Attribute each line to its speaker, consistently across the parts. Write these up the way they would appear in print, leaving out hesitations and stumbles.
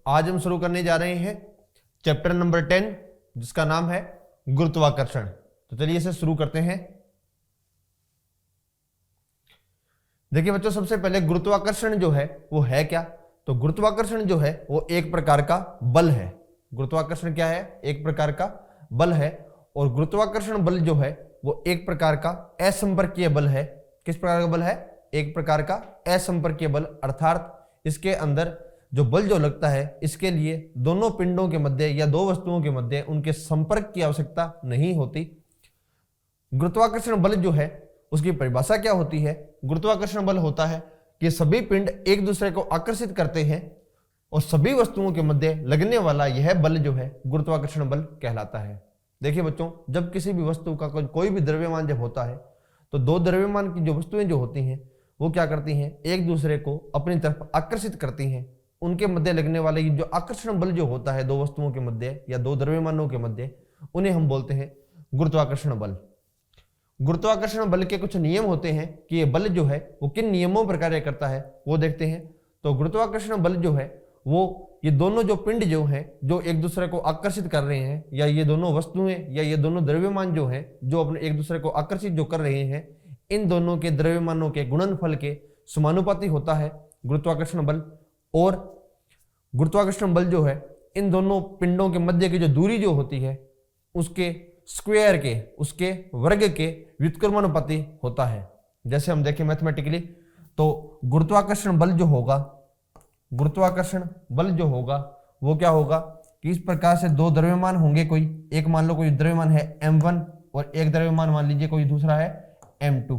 Speaker 1: आज हम शुरू करने जा रहे हैं चैप्टर नंबर 10 जिसका नाम है गुरुत्वाकर्षण। तो चलिए इसे शुरू करते हैं। देखिए बच्चों, सबसे पहले गुरुत्वाकर्षण जो है वो है क्या? तो गुरुत्वाकर्षण जो है वो एक प्रकार का बल है। गुरुत्वाकर्षण क्या है? एक प्रकार का बल है। और गुरुत्वाकर्षण बल जो है वो एक प्रकार का असंपर्कीय बल है। किस प्रकार का बल है? एक प्रकार का असंपर्कीय बल, अर्थात इसके अंदर जो बल जो लगता है इसके लिए दोनों पिंडों के मध्य या दो वस्तुओं के मध्य उनके संपर्क की आवश्यकता नहीं होती। गुरुत्वाकर्षण बल जो है उसकी परिभाषा क्या होती है? गुरुत्वाकर्षण बल होता है कि सभी पिंड एक दूसरे को आकर्षित करते हैं और सभी वस्तुओं के मध्य लगने वाला यह बल जो है गुरुत्वाकर्षण बल कहलाता है। देखिए बच्चों, जब किसी भी वस्तु का कोई भी द्रव्यमान जब होता है तो दो द्रव्यमान की जो वस्तुएं जो होती हैं वो क्या करती हैं? एक दूसरे को अपनी तरफ आकर्षित करती हैं। उनके मध्य लगने वाले जो आकर्षण बल जो होता है दो वस्तुओं के मध्य या दो द्रव्यमानों के मध्य, उन्हें हम बोलते हैं गुरुत्वाकर्षण बल। गुरुत्वाकर्षण बल के कुछ नियम होते हैं कि ये बल जो है वो किन नियमों पर कार्य करता है वो देखते हैं। तो गुरुत्वाकर्षण बल जो है वो ये दोनों जो पिंड जो हैं जो एक दूसरे को आकर्षित कर रहे हैं, या ये दोनों वस्तुएं या ये दोनों द्रव्यमान जो हैं जो अपने एक दूसरे को आकर्षित जो कर रहे हैं, इन दोनों के द्रव्यमानों के गुणनफल के समानुपाती होता है गुरुत्वाकर्षण बल। और गुरुत्वाकर्षण बल जो है इन दोनों पिंडों के मध्य की जो दूरी जो होती है उसके स्क्वायर के, उसके वर्ग के व्युत्क्रमानुपाती होता है। जैसे हम देखें मैथमेटिकली, तो गुरुत्वाकर्षण बल जो होगा, गुरुत्वाकर्षण बल जो होगा वो क्या होगा कि इस प्रकार से दो द्रव्यमान होंगे। कोई एक, मान लो कोई द्रव्यमान है m1 और एक द्रव्यमान मान लीजिए कोई दूसरा है m2,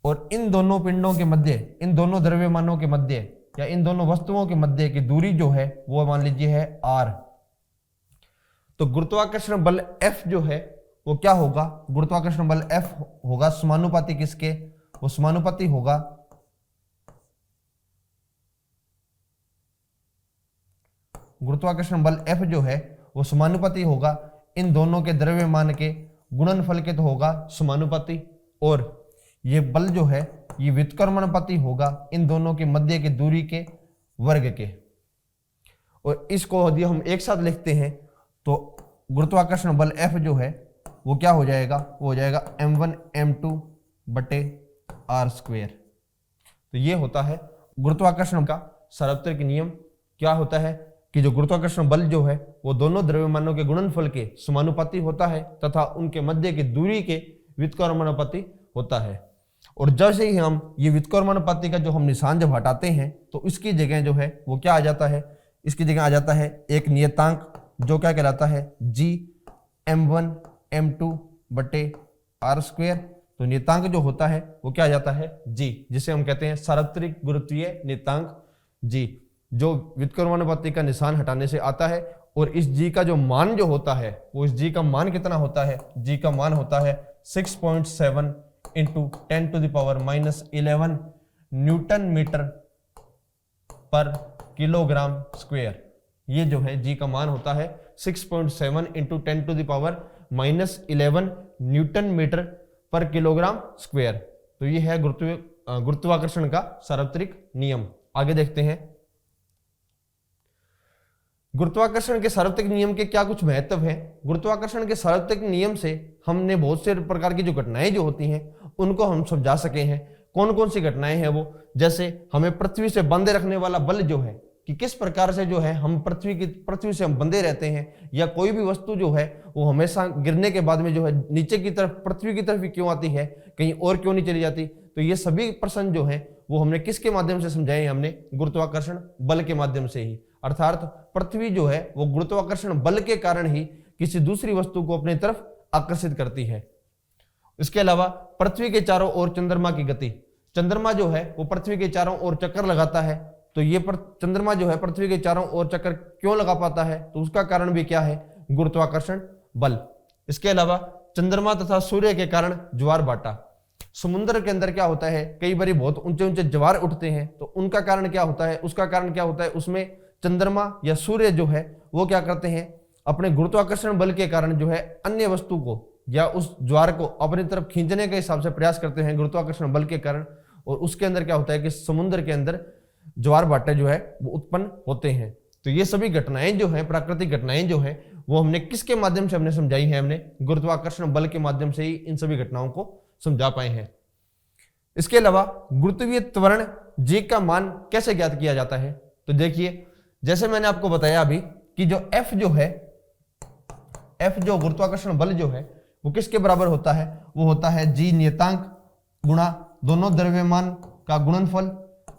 Speaker 1: और इन दोनों पिंडों के मध्य, इन दोनों द्रव्यमानों के मध्य या इन दोनों वस्तुओं के मध्य की दूरी जो है वो मान लीजिए है r। तो गुरुत्वाकर्षण बल F जो है वो क्या होगा? गुरुत्वाकर्षण बल F होगा समानुपाती किसके? वो समानुपाती होगा गुरुत्वाकर्षण बल F जो है वो समानुपाती होगा इन दोनों के द्रव्यमान के गुणनफल के, तो होगा समानुपाती। और ये बल जो है ये व्युत्क्रमानुपाती होगा इन दोनों के मध्य की दूरी के वर्ग के। और इसको यदि हम एक साथ लिखते हैं तो गुरुत्वाकर्षण बल F जो है वो क्या हो जाएगा? वो हो जाएगा m1 m2 बटे r स्क्वायर। तो ये होता है गुरुत्वाकर्षण का सार्वत्रिक नियम। क्या होता है कि जो गुरुत्वाकर्षण बल जो है वो दोनों द्रव्यमानों के गुणनफल के समानुपाती होता है तथा उनके मध्य की दूरी के व्युत्क्रमानुपाती होता है। और जैसे ही हम ये व्युत्क्रमानुपाती का जो हम निशान जब हटाते हैं तो इसकी जगह जो है वो क्या आ जाता है? इसकी जगह आ जाता है एक नियतांक जो क्या कहलाता है? g m1 m2 बटे r स्क्वायर। तो नियतांक जो होता है वो क्या आ जाता है? g, जिसे हम कहते हैं सार्वत्रिक गुरुत्वीय नियतांक g, जो व्युत्क्रमानुपाती का निशान हटाने से आता है। और इस g का जो मान जो होता है वो इस g का मान कितना होता है? g का मान होता है 6.7 into 10 to the power -11 newton metre per kilogram square. ये जो है जी का मान होता है 6.7 into 10 to the power -11 newton metre per kilogram square. तो ये है गुरुत्वाकर्षण का सार्वत्रिक नियम। आगे देखते हैं गुरुत्वाकर्षण के सार्वत्रिक नियम के क्या कुछ महत्व हैं। गुरुत्वाकर्षण के सार्वत्रिक नियम से हमने बहुत से प्रकार की जो घटनाएं जो होती हैं उनको हम समझा सके हैं। कौन कौन सी घटनाएं हैं वो? जैसे हमें पृथ्वी से बंधे रखने वाला बल जो है कि किस प्रकार से जो है हम पृथ्वी से हम बंधे रहते हैं, या कोई भी वस्तु जो है वो हमेशा गिरने के बाद में जो है नीचे की तरफ पृथ्वी की तरफ ही क्यों आती है, कहीं और क्यों नहीं चली जाती। तो ये सभी प्रश्न जो है वो हमने किसके माध्यम से समझाए? हमने गुरुत्वाकर्षण बल के माध्यम से ही। अर्थात पृथ्वी जो है वो गुरुत्वाकर्षण बल के कारण ही किसी दूसरी वस्तु को अपनी तरफ आकर्षित करती है। इसके अलावा पृथ्वी के चारों ओर चंद्रमा की गति, चंद्रमा जो है वो पृथ्वी के चारों ओर चक्कर लगाता है। तो ये चंद्रमा जो है पृथ्वी के चारों ओर चक्कर क्यों लगा पाता है? तो उसका कारण भी क्या है? गुरुत्वाकर्षण बल। इसके अलावा चंद्रमा तथा सूर्य के कारण ज्वार भाटा, समुद्र के अंदर क्या होता है कई बार बहुत ऊंचे ऊंचे ज्वार उठते हैं, तो उनका कारण क्या होता है? उसका कारण क्या होता है? उसमें चंद्रमा या सूर्य जो है वो क्या करते हैं? अपने गुरुत्वाकर्षण बल के कारण जो है अन्य वस्तु को या उस ज्वार को अपनी तरफ खींचने के हिसाब से प्रयास करते हैं गुरुत्वाकर्षण बल के कारण। और उसके अंदर क्या होता है कि समुद्र के अंदर ज्वार भाटे जो है वो उत्पन्न होते हैं। तो ये सभी घटनाएं जो हैं, प्राकृतिक घटनाएं जो हैं, वो हमने किसके माध्यम से हमने समझाई है? हमने गुरुत्वाकर्षण बल के माध्यम से ही इन सभी घटनाओं को समझा पाए हैं। इसके अलावा गुरुत्वीय त्वरण जी का मान कैसे ज्ञात किया जाता है? तो देखिए, जैसे मैंने आपको बताया अभी कि जो F जो है, F जो गुरुत्वाकर्षण बल जो है वो किसके बराबर होता है? वो होता है जी नियतांक गुणा दोनों द्रव्यमान का गुणनफल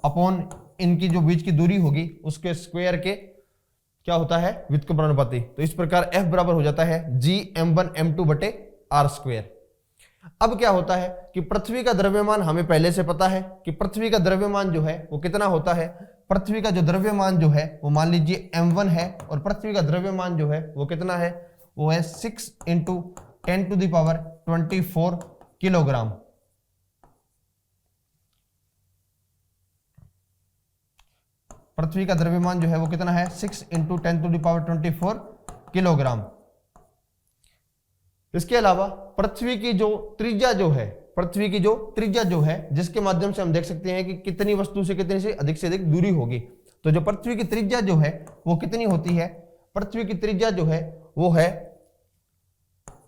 Speaker 1: अपॉन इनकी जो बीच की दूरी होगी उसके स्क्वायर के क्या होता है? व्युत्क्रमानुपाती। तो इस प्रकार F बराबर हो जाता है जी m1 m2 बटे r स्क्वायर। अब क्या होता है कि पृथ्वी का द्रव्यमान हमें पहले से पता है कि पृथ्वी का द्रव्यमान जो है वो कितना होता है? पृथ्वी का जो द्रव्यमान जो है वो मान लीजिए m1 है और पृथ्वी का द्रव्यमान जो है वो कितना है? वो है 6 × 10⁻24 किलोग्राम। पृथ्वी का द्रव्यमान जो है वो कितना है? 6 × 10⁻24 किलोग्राम। इसके अलावा पृथ्वी की जो त्रिज्या जो है, पृथ्वी की जो त्रिज्या जो है, जिसके माध्यम से हम देख सकते हैं कि कितनी वस्तु से कितनी से अधिक दूरी होगी। तो जो पृथ्वी की त्रिज्या जो है वो कितनी होती है? पृथ्वी की त्रिज्या जो है वो है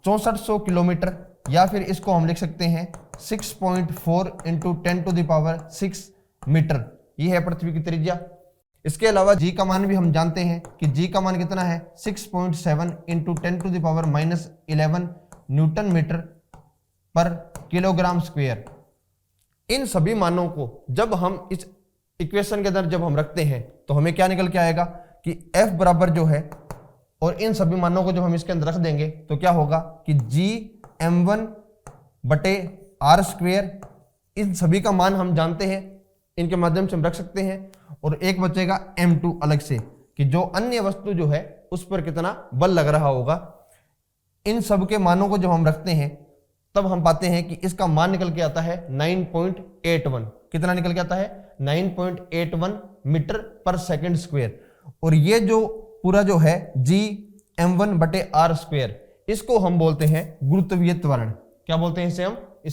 Speaker 1: 6400 किलोमीटर, या फिर इसको हम लिख सकते हैं 6.4 × 10⁻6 मीटर। ये है पृथ्वी की त्रिज्या। इसके अलावा जी का मान भी हम जानते हैं कि जी का मान कितना है? 6.7 × 10⁻11 Newton metre per kilogram square. इन सभी मानों को जब हम इस इक्वेशन के अंदर जब हम रखते हैं तो हमें क्या निकल के आएगा कि F बराबर जो है, और इन सभी मानों को जब हम इसके अंदर रख देंगे तो क्या होगा कि जी m1 बटे r स्क्वायर, इन सभी का मान हम जानते हैं, इनके माध्यम से हम रख सकते हैं। और एक बचेगा m2 अलग से कि जो अन्य वस्तु जो है उस पर कितना बल लग रहा होगा। इन सब के मानों को जब हम रखते हैं तब हम पाते हैं कि इसका मान निकल के आता है 9.81। कितना निकल के आता है? 9.81 मीटर पर सेकंड स्क्वायर। और ये जो पूरा जो है जी m1 बटे r स्क्वायर, इसको हम बोलते हैं गुरुत्वीय त्वरण। क्या बोलते हैं इसे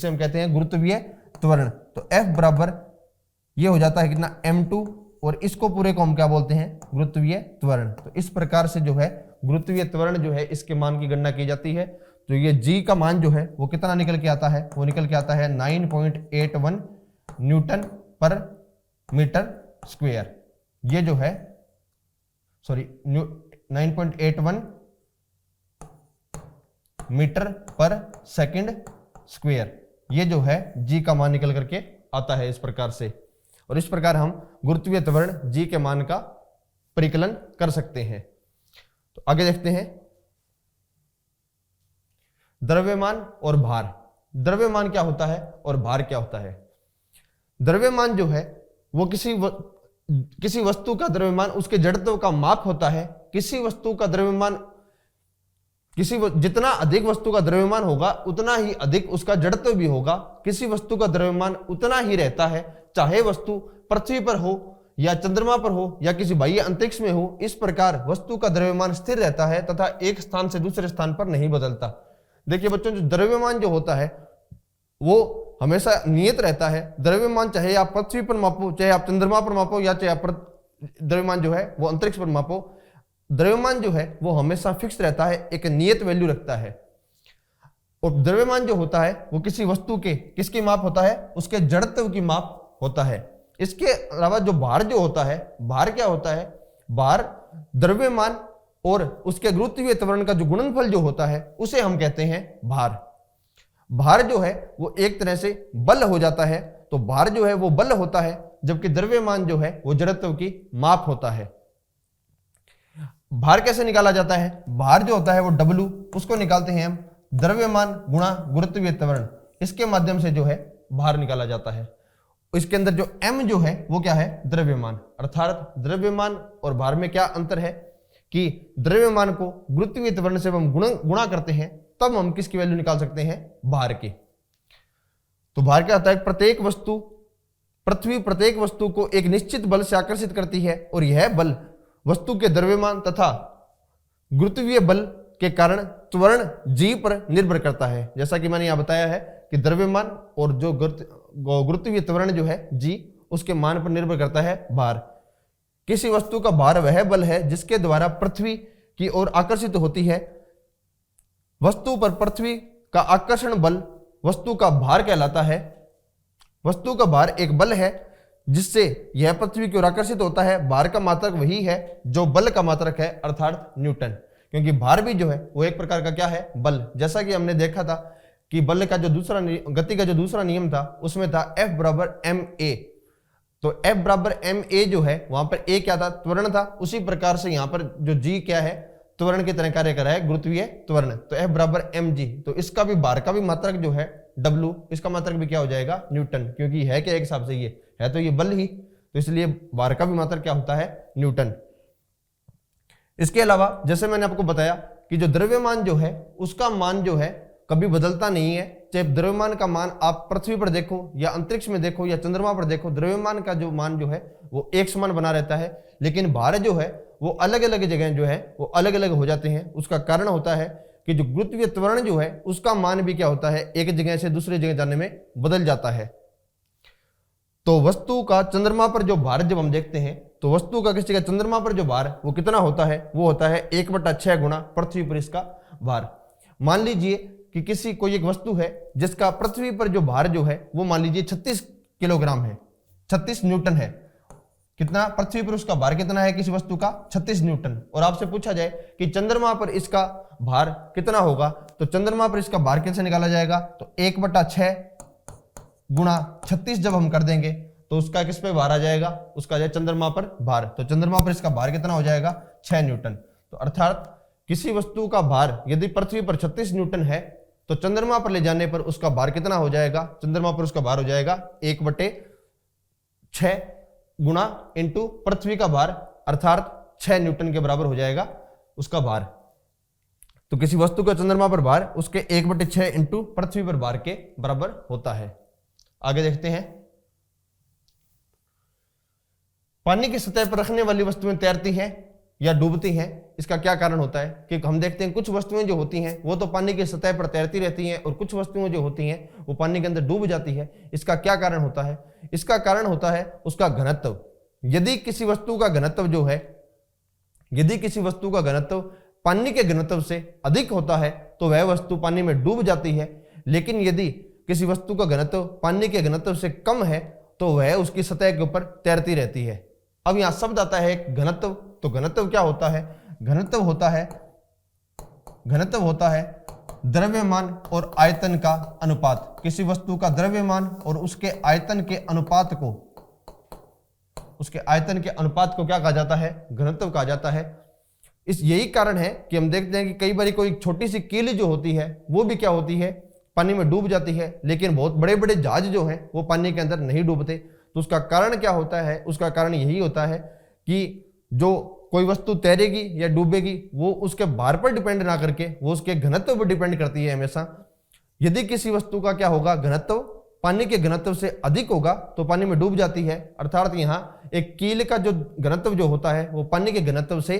Speaker 1: हम कहते हैं गुरुत्वीय त्वरण। तो F बराबर ये हो जाता है कितना? m2, और इसको पूरे को हम क्या बोलते हैं? गुरुत्वीय त्वरण। तो इस प्रकार से जो है गुरुत्वीय त्वरण जो है इसके मान की गणना की जाती है। तो ये जी का मान जो है वो कितना निकल के आता है? वो निकल के आता है 9.81 न्यूटन पर मीटर स्क्वायर। ये जो है 9.81 मीटर पर सेकंड स्क्वायर। ये जो है जी का मान निकल करके आता है इस प्रकार से। और इस प्रकार हम गुरुत्वीय त्वरण जी के मान का परिकलन कर सकते हैं। तो आगे देखते हैं द्रव्यमान और भार। द्रव्यमान क्या होता है और भार क्या होता है? द्रव्यमान जो है वो किसी वस्तु का द्रव्यमान उसके जड़त्व का माप होता है। किसी वस्तु का द्रव्यमान जितना अधिक वस्तु का द्रव्यमान होगा उतना ही अधिक उसका जड़त्व भी होगा। किसी वस्तु का द्रव्यमान उतना ही रहता है, चाहे वस्तु पृथ्वी पर हो या चंद्रमा पर हो या किसी बाह्य अंतरिक्ष में हो। इस प्रकार वस्तु का द्रव्यमान स्थिर रहता है तथा एक स्थान से दूसरे स्थान पर नहीं बदलता। देखिए बच्चों, जो द्रव्यमान जो होता है वो हमेशा नियत रहता है। द्रव्यमान चाहे आप पृथ्वी पर मापो, चाहे आप चंद्रमा पर मापो, या चाहे आप द्रव्यमान जो है वो अंतरिक्ष पर मापो, द्रव्यमान जो है वो हमेशा फिक्स रहता है, एक नियत वैल्यू रखता है। और द्रव्यमान जो होता है वो किसी वस्तु के किसकी माप होता है? उसके जड़त्व की माप होता है। इसके अलावा जो भार जो होता है, भार क्या होता है? भार द्रव्यमान और उसके गुरुत्वीय त्वरण का जो गुणनफल जो होता है उसे हम कहते हैं भार। भार जो है वो एक तरह से बल हो जाता है। तो भार जो है वो बल होता है, जबकि द्रव्यमान जो है वो जड़त्व की माप होता है। भार कैसे निकाला जाता है? भार जो होता है वो W, उसको निकालते हैं हम द्रव्यमान गुणा गुरुत्वीय त्वरण। इसके माध्यम से जो है भार निकाला जाता है। इसके अंदर जो M जो है वो क्या है? द्रव्यमान। अर्थात द्रव्यमान और भार में क्या अंतर है कि द्रव्यमान को गुरुत्वीय त्वरण से हम गुणा करते हैं तब हम किसकी वैल्यू निकाल सकते हैं? भार की। तो भार क्या होता है? पृथ्वी प्रत्येक वस्तु को एक निश्चित बल से आकर्षित करती है और यह बल वस्तु के द्रव्यमान तथा गुरुत्वीय बल के कारण त्वरण जी पर निर्भर करता है। जैसा कि मैंने यहां बताया है कि द्रव्यमान और जो गुरुत्वीय त्वरण जो है जी, उसके मान पर निर्भर करता है भार। किसी वस्तु का भार वह बल है जिसके द्वारा पृथ्वी की ओर आकर्षित होती है। वस्तु पर पृथ्वी का आकर्षण बल वस्तु का भार कहलाता है। वस्तु का भार एक बल है जिससे यह पृथ्वी की ओर आकर्षित होता है। भार का मात्रक वही है जो बल का मात्रक है, अर्थात न्यूटन। क्योंकि भार भी जो है वो एक प्रकार का क्या है, बल। जैसा कि हमने देखा था कि बल का जो दूसरा गति का जो दूसरा नियम था उसमें था F बराबर ma। तो F बराबर ma जो है वहां पर a क्या था, त्वरण था। उसी प्रकार से यहाँ पर जो g क्या है, त्वरण की तरह कार्य कर रहा है, गुरुत्वीय त्वरण। तो F बराबर mg। तो इसका भी भार का भी मात्रक जो है W, इसका मात्रक भी क्या हो जाएगा, न्यूटन। क्योंकि है क्या एक हिसाब से ये है तो ये बल ही, तो इसलिए भार का भी मात्रक क्या होता है, न्यूटन। इसके अलावा जैसे मैंने आपको बताया कि जो द्रव्यमान जो है उसका मान जो है कभी बदलता नहीं है। चाहे द्रव्यमान का मान आप पृथ्वी पर देखो या अंतरिक्ष में देखो या चंद्रमा पर देखो, द्रव्यमान का जो मान जो है वो एक समान बना रहता है। लेकिन भार जो है वो अलग अलग जगह जो है वो अलग अलग हो जाते हैं। उसका कारण होता है कि जो गुरुत्वीय त्वरण जो है उसका मान भी क्या होता है, एक जगह से दूसरी जगह जाने में बदल जाता है। तो वस्तु का चंद्रमा पर जो भार जब हम देखते हैं तो वस्तु का किसी का चंद्रमा पर जो भार वो कितना होता है, वो होता है 1/6 गुना पृथ्वी पर इसका भार। मान लीजिए कि किसी कोई एक वस्तु है जिसका पृथ्वी पर जो भार जो है वो मान लीजिए 36 किलोग्राम है, 36 न्यूटन है। कितना, पृथ्वी पर उसका भार कितना है किसी वस्तु का, 36 न्यूटन। और आपसे पूछा जाए कि चंद्रमा पर इसका भार कितना होगा, तो चंद्रमा पर इसका भार कैसे निकाला जाएगा, तो 1/6 गुणा 36 जब हम कर देंगे तो उसका किस पे भार आ जाएगा, उसका जाए चंद्रमा पर भार। तो चंद्रमा पर इसका भार कितना हो जाएगा, 6 न्यूटन। तो अर्थात किसी वस्तु का भार यदि पृथ्वी पर 36 न्यूटन है तो चंद्रमा पर ले जाने पर उसका भार कितना हो जाएगा, चंद्रमा पर उसका भार हो जाएगा 1/6 गुणा इंटू पृथ्वी का भार, अर्थात 6 न्यूटन के बराबर हो जाएगा उसका भार। तो किसी वस्तु का चंद्रमा पर भार उसके 1/6 इंटू पृथ्वी पर भार के बराबर होता है। आगे देखते हैं, पानी की सतह पर रखने वाली वस्तुएं तैरती हैं या डूबती हैं, इसका क्या कारण होता है कि हम देखते हैं कुछ वस्तुएं जो होती हैं वो तो पानी की सतह पर तैरती रहती हैं और कुछ वस्तुएं जो होती हैं वो पानी के अंदर डूब जाती है। इसका क्या कारण होता है, इसका कारण होता है उसका घनत्व। यदि किसी वस्तु का घनत्व जो है, यदि किसी वस्तु का घनत्व पानी के घनत्व से अधिक होता है तो वह वस्तु पानी में डूब जाती है। लेकिन यदि किसी वस्तु का घनत्व पानी के घनत्व से कम है तो वह उसकी सतह के ऊपर तैरती रहती है। अब यहां शब्द आता है घनत्व। तो घनत्व क्या होता है, घनत्व होता है द्रव्यमान और आयतन का अनुपात। किसी वस्तु का द्रव्यमान और उसके आयतन के अनुपात को, उसके आयतन के अनुपात को क्या कहा जाता है, घनत्व कहा जाता है। इस यही कारण है कि हम देखते हैं कि कई बार कोई छोटी सी कील जो होती है वो भी क्या होती है, पानी में डूब जाती है। लेकिन बहुत बड़े बड़े जहाज जो हैं वो पानी के अंदर नहीं डूबते। तो उसका कारण क्या होता है, उसका कारण यही होता है कि जो कोई वस्तु तैरेगी या डूबेगी वो उसके भार पर डिपेंड ना करके वो उसके घनत्व पर डिपेंड करती है हमेशा। यदि किसी वस्तु का क्या होगा, घनत्व पानी के घनत्व से अधिक होगा तो पानी में डूब जाती है। अर्थात यहाँ एक कील का जो घनत्व जो होता है वो पानी के घनत्व से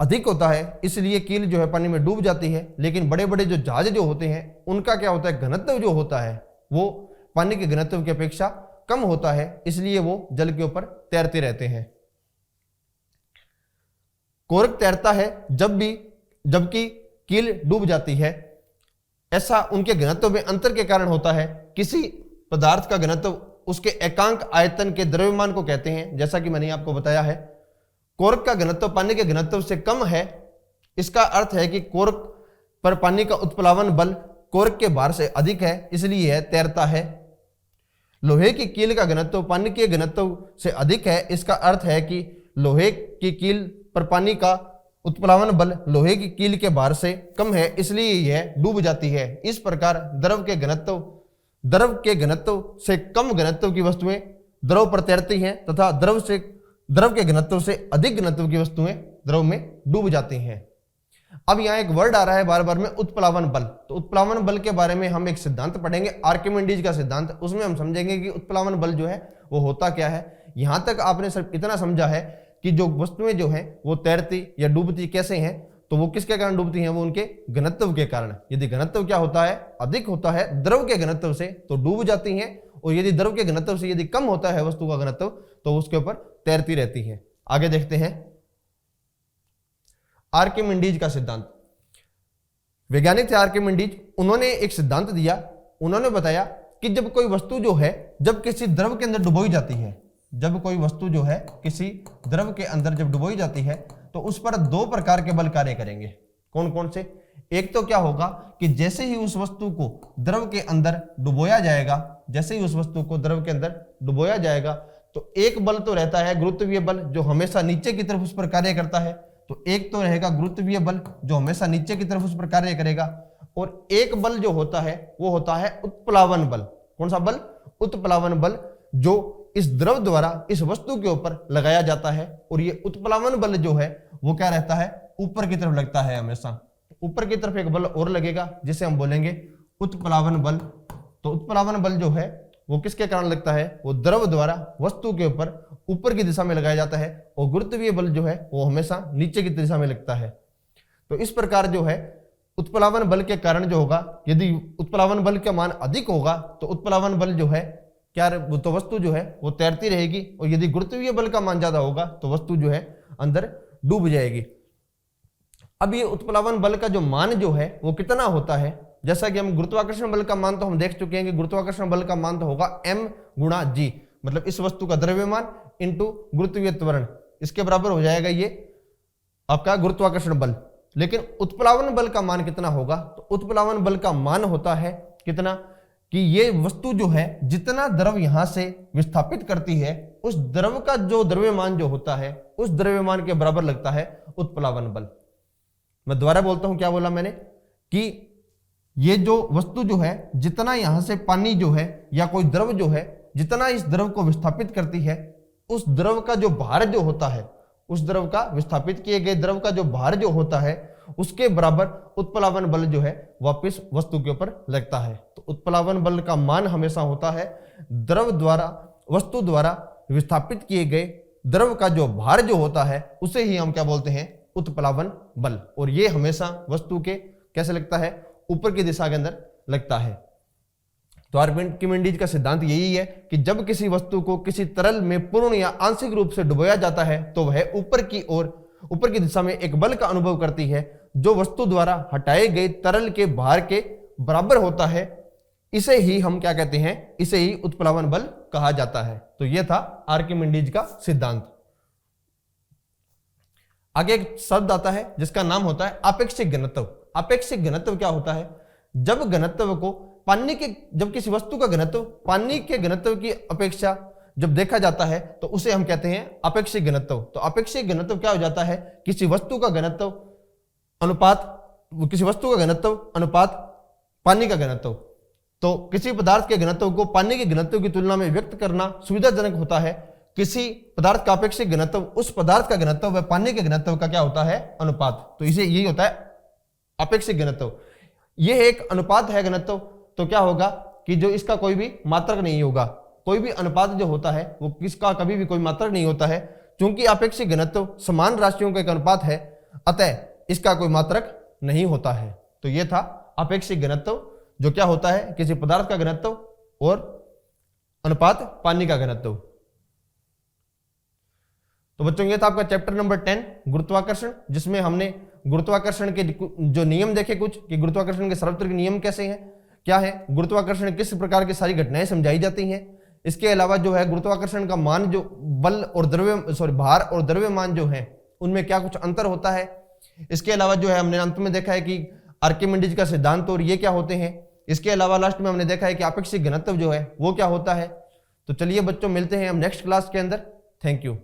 Speaker 1: अधिक होता है, इसलिए कील जो है पानी में डूब जाती है। लेकिन बड़े बड़े जो जहाज जो होते हैं उनका क्या होता है, घनत्व जो होता है वो पानी के घनत्व की अपेक्षा कम होता है, इसलिए वो जल के ऊपर तैरते रहते हैं। कोरक तैरता है जबकि कील डूब जाती है। ऐसा उनके घनत्व में अंतर के कारण होता है। किसी पदार्थ का घनत्व उसके एकांक आयतन के द्रव्यमान को कहते हैं, जैसा कि मैंने आपको बताया है। कोरक का घनत्व पानी के घनत्व से कम है। इसका अर्थ है कि कोरक पर पानी का उत्प्लावन बल कोरक के भार से अधिक है, इसलिए यह तैरता है। लोहे की कील का घनत्व पानी के घनत्व से अधिक है। इसका अर्थ है कि लोहे की कील पर पानी का उत्प्लावन बल लोहे की कील के भार से कम है, इसलिए यह डूब जाती है। इस प्रकार द्रव के घनत्व से कम घनत्व की वस्तुएं द्रव पर तैरती हैं तथा द्रव के घनत्व से अधिक घनत्व की वस्तुएं द्रव में डूब जाती हैं। अब यहाँ एक वर्ड आ रहा है बार बार में, उत्प्लावन बल। तो उत्प्लावन बल के बारे में हम एक सिद्धांत पढ़ेंगे, आर्किमिडीज का सिद्धांत। उसमें हम समझेंगे कि उत्प्लावन बल जो है वो होता क्या है। यहां तक आपने सिर्फ इतना समझा है कि जो वस्तुएं जो हैं वो तैरती या डूबती कैसे हैं, तो वो किसके कारण डूबती हैं, वो उनके घनत्व के कारण। यदि घनत्व क्या होता है, अधिक होता है द्रव के घनत्व से, तो डूब जाती हैं। और यदि द्रव के घनत्व से यदि कम होता है वस्तु का घनत्व तो उसके ऊपर तैरती रहती है। आगे देखते हैं आर्किमिडीज का सिद्धांत। वैज्ञानिक थे आर्किमिडीज, उन्होंने एक सिद्धांत दिया। उन्होंने बताया कि जब कोई वस्तु जो है जब किसी द्रव के अंदर डुबोई जाती है, जब कोई वस्तु जो है किसी द्रव के अंदर जब डुबोई जाती है तो उस पर दो प्रकार के बल कार्य करेंगे। कौन कौन से? एक तो क्या होगा कि जैसे ही उस वस्तु को द्रव के अंदर डुबोया जाएगा, जैसे ही उस वस्तु को द्रव के अंदर डुबोया जाएगा तो एक बल तो रहता है गुरुत्वीय बल जो हमेशा नीचे की तरफ उस पर कार्य करता है। तो एक तो रहेगा गुरुत्वीय बल जो हमेशा नीचे की तरफ उस पर कार्य करेगा, और एक बल जो होता है वो होता है उत्प्लावन बल। कौन सा बल? उत्प्लावन बल, जो इस द्रव द्वारा इस वस्तु के ऊपर लगाया जाता है। और ये उत्प्लावन बल जो है वो क्या रहता है? ऊपर की तरफ लगता है हमेशा। ऊपर की तरफ एक बल और लगेगा जिसे हम बोलेंगे उत्प्लावन बल। तो उत्प्लावन बल जो है वो किसके कारण लगता है? वो द्रव द्वारा वस्तु के ऊपर की दिशा में लगाया जाता है, और गुरुत्वीय बल जो है वो हमेशा नीचे की दिशा में लगता है। तो इस प्रकार जो है उत्प्लावन बल के कारण जो होगा, यदि उत्प्लावन बल का मान अधिक होगा तो उत्प्लावन बल जो है क्या, तो वस्तु जो है वो तैरती रहेगी, और यदि गुरुत्वीय बल का मान ज्यादा होगा तो वस्तु जो है अंदर डूब जाएगी। अब ये उत्प्लावन बल का जो मान जो है वो कितना होता है? जैसा कि हम गुरुत्वाकर्षण बल का मान तो हम देख चुके हैं कि गुरुत्वाकर्षण बल का मान तो होगा m गुणा g, मतलब इस वस्तु का द्रव्यमान इंटू गुरुत्वीय त्वरण, इसके बराबर हो जाएगा ये आपका गुरुत्वाकर्षण बल। लेकिन उत्प्लावन बल का मान कितना होगा? तो उत्प्लावन बल का मान होता है कितना कि ये वस्तु जो है जितना द्रव यहां से विस्थापित करती है उस द्रव का जो द्रव्यमान जो होता है उस द्रव्यमान के बराबर लगता है उत्प्लावन बल। मैं दोबारा बोलता हूं, क्या बोला मैंने कि ये जो वस्तु जो है जितना यहां से पानी जो है या कोई द्रव जो है जितना इस द्रव को विस्थापित करती है उस द्रव का जो भार जो होता है, उस द्रव का विस्थापित किए गए द्रव का जो भार जो होता है उसके बराबर उत्प्लावन बल जो है वापस वस्तु के ऊपर लगता है। तो उत्प्लावन बल का मान हमेशा होता है द्रव द्वारा वस्तु द्वारा विस्थापित किए गए द्रव का जो भार जो होता है उसे ही हम क्या बोलते हैं? उत्प्लावन बल। और ये हमेशा वस्तु के कैसे लगता है? ऊपर की दिशा के अंदर लगता है। तो आर्किमिडीज का सिद्धांत यही है कि जब किसी वस्तु को किसी तरल में पूर्ण या आंशिक रूप से डुबोया जाता है तो वह ऊपर की ओर ऊपर की दिशा में एक बल का अनुभव करती है जो वस्तु द्वारा हटाए गए तरल के भार के बराबर होता है। इसे ही हम क्या कहते हैं? इसे ही उत्प्लावन बल कहा जाता है। तो यह था आर्किमिडीज का सिद्धांत। आगे एक शब्द आता है जिसका नाम होता है आपेक्षिक घनत्व। आपेक्षिक घनत्व क्या होता है? जब घनत्व को जब किसी वस्तु का घनत्व पानी के घनत्व की अपेक्षा जब देखा जाता है तो उसे हम कहते हैं आपेक्षिक घनत्व। तो आपेक्षिक घनत्व क्या हो जाता है? किसी वस्तु का घनत्व अनुपात पानी का घनत्व। तो किसी पदार्थ के घनत्व को पानी के घनत्व की तुलना में व्यक्त करना सुविधाजनक होता है। किसी पदार्थ का अपेक्षिक घनत्व उस पदार्थ का घनत्व व पानी के घनत्व का क्या होता है? अनुपात। तो इसे यही होता है अपेक्षिक घनत्व। यह एक अनुपात है घनत्व, तो क्या होगा कि जो इसका कोई भी मात्रक नहीं होगा। कोई भी अनुपात जो होता है वो किसका कभी भी कोई मात्रक नहीं होता है। क्योंकि अपेक्षिक घनत्व समान राशियों का एक अनुपात है, अतः इसका कोई मात्रक नहीं होता है। तो यह था अपेक्षिक घनत्व, जो क्या होता है? किसी पदार्थ का घनत्व और अनुपात पानी का घनत्व। तो बच्चों ये था आपका चैप्टर नंबर 10 गुरुत्वाकर्षण, जिसमें हमने गुरुत्वाकर्षण के जो नियम देखे कुछ कि गुरुत्वाकर्षण के सार्वत्रिक नियम कैसे हैं, क्या है, गुरुत्वाकर्षण किस प्रकार की सारी घटनाएं समझाई जाती हैं। इसके अलावा जो है गुरुत्वाकर्षण का मान जो बल और भार और द्रव्यमान जो है उनमें क्या कुछ अंतर होता है। इसके अलावा जो है हमने अंत में देखा है कि आर्किमिडीज का सिद्धांत और ये क्या होते हैं। इसके अलावा लास्ट में हमने देखा है कि आपेक्षिक घनत्व जो है वो क्या होता है। तो चलिए बच्चों मिलते हैं हम नेक्स्ट क्लास के अंदर। Thank you.